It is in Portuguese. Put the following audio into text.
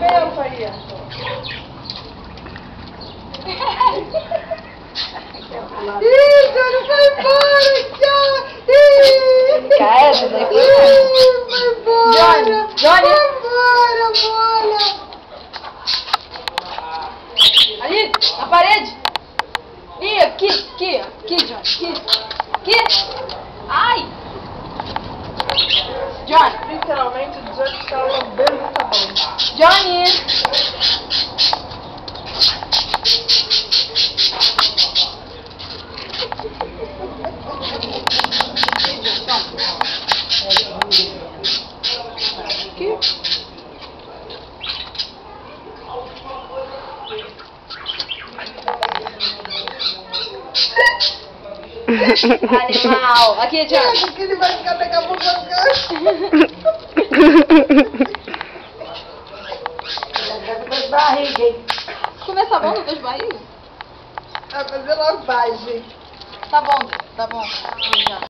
cabelo, Faria. Ih, Johnny foi embora, tchau! Cara, daqui. Foi embora! Johnny! Foi embora, bola! Ali, na parede. Ih, aqui, Johnny. Aqui. Ai! Johnny! Literalmente o Johnny está lambendo o sabão. Johnny! Animal! Aqui, Johnny! Porque ele vai ficar daqui a pouco jogando. Começa bom no 2 barrigas? Vai fazer lavagem. Tá bom. Já.